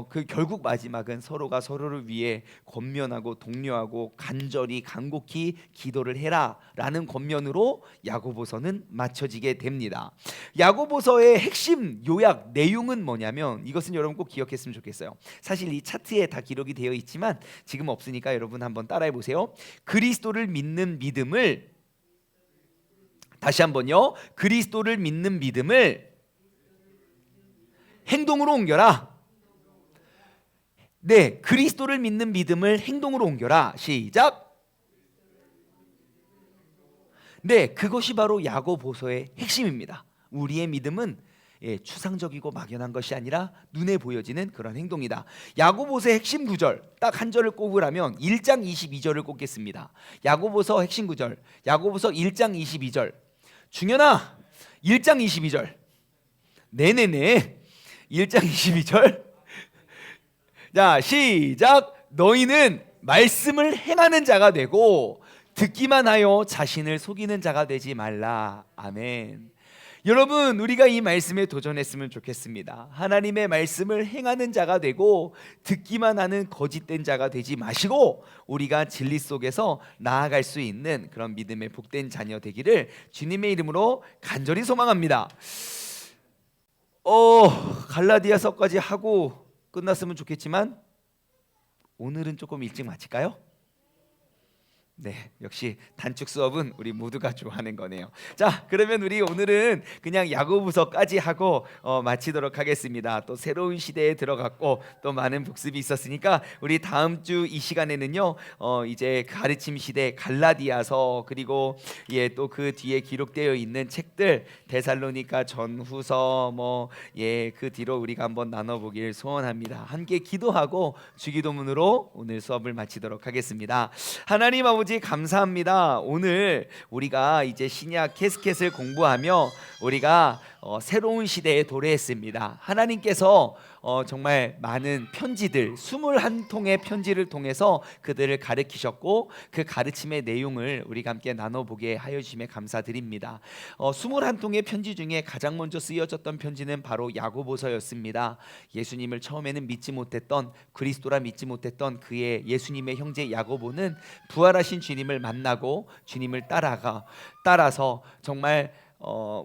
그 결국 마지막은 서로가 서로를 위해 권면하고 독려하고 간곡히 기도를 해라 라는 권면으로 야고보서는 마쳐지게 됩니다. 야고보서의 핵심 요약 내용은 뭐냐면, 이것은 여러분 꼭 기억했으면 보셨으면 좋겠어요. 사실 이 차트에 다 기록이 되어 있지만 지금 없으니까 여러분 한번 따라해 보세요. 그리스도를 믿는 믿음을, 다시 한번요. 그리스도를 믿는 믿음을 행동으로 옮겨라. 네, 그리스도를 믿는 믿음을 행동으로 옮겨라. 시작. 네, 그것이 바로 야고보서의 핵심입니다. 우리의 믿음은 추상적이고 막연한 것이 아니라 눈에 보여지는 그런 행동이다. 야고보서의 핵심 구절 딱 한 절을 꼽으라면 1장 22절을 꼽겠습니다. 야고보서 핵심 구절, 야고보서 1장 22절. 중현아, 1장 22절. 네네네, 1장 22절. 자, 시작. 너희는 말씀을 행하는 자가 되고 듣기만 하여 자신을 속이는 자가 되지 말라. 아멘. 여러분, 우리가 이 말씀에 도전했으면 좋겠습니다. 하나님의 말씀을 행하는 자가 되고 듣기만 하는 거짓된 자가 되지 마시고 우리가 진리 속에서 나아갈 수 있는 그런 믿음의 복된 자녀 되기를 주님의 이름으로 간절히 소망합니다. 갈라디아서까지 하고 끝났으면 좋겠지만 오늘은 조금 일찍 마칠까요? 네, 역시 단축 수업은 우리 모두가 좋아하는 거네요. 자, 그러면 우리 오늘은 그냥 야고보서까지 하고 마치도록 하겠습니다. 또 새로운 시대에 들어갔고 또 많은 복습이 있었으니까 우리 다음 주 이 시간에는요 이제 가르침 시대 갈라디아서, 그리고 또 그 뒤에 기록되어 있는 책들 데살로니가 전후서 그 뒤로 우리가 한번 나눠보길 소원합니다. 함께 기도하고 주기도문으로 오늘 수업을 마치도록 하겠습니다. 하나님 아버지 감사합니다. 오늘 우리가 이제 신약 캐스켓을 공부하며 우리가 새로운 시대에 도래했습니다. 하나님께서 정말 많은 편지들, 21통의 편지를 통해서 그들을 가르치셨고 그 가르침의 내용을 우리가 함께 나눠보게 하여 주심에 감사드립니다. 21통의 편지 중에 가장 먼저 쓰여졌던 편지는 바로 야고보서였습니다. 예수님을 처음에는 믿지 못했던, 그리스도라 믿지 못했던 그의 예수님의 형제 야고보는 부활하신 주님을 만나고 주님을 따라서 정말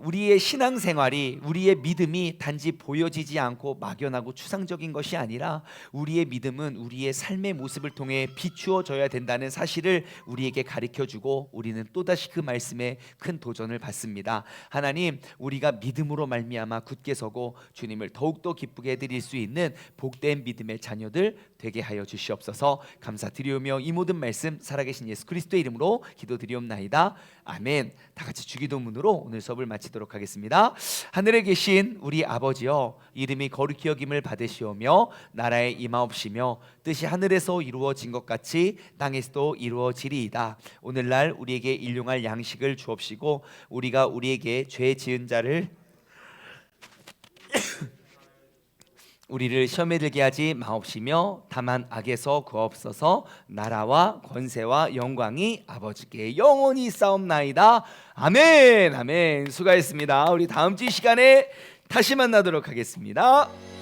우리의 신앙생활이, 우리의 믿음이 단지 보여지지 않고 막연하고 추상적인 것이 아니라 우리의 믿음은 우리의 삶의 모습을 통해 비추어져야 된다는 사실을 우리에게 가르쳐주고 우리는 또다시 그 말씀에 큰 도전을 받습니다. 하나님, 우리가 믿음으로 말미암아 굳게 서고 주님을 더욱더 기쁘게 해드릴 수 있는 복된 믿음의 자녀들 되게 하여 주시옵소서. 감사드리오며 이 모든 말씀 살아계신 예수 그리스도의 이름으로 기도드리옵나이다. 아멘. 다 같이 주기도문으로 오늘 수업을 마치도록 하겠습니다. 하늘에 계신 우리 아버지여, 이름이 거룩히 여김을 받으시오며 나라에 임하옵시며 뜻이 하늘에서 이루어진 것 같이 땅에서도 이루어지리이다. 오늘날 우리에게 일용할 양식을 주옵시고 우리가 우리에게 죄 지은 자를 우리를 시험에 들게 하지 마옵시며 다만 악에서 구하옵소서. 나라와 권세와 영광이 아버지께 영원히 있사옵나이다. 아멘. 아멘. 수고하셨습니다. 우리 다음 주 시간에 다시 만나도록 하겠습니다.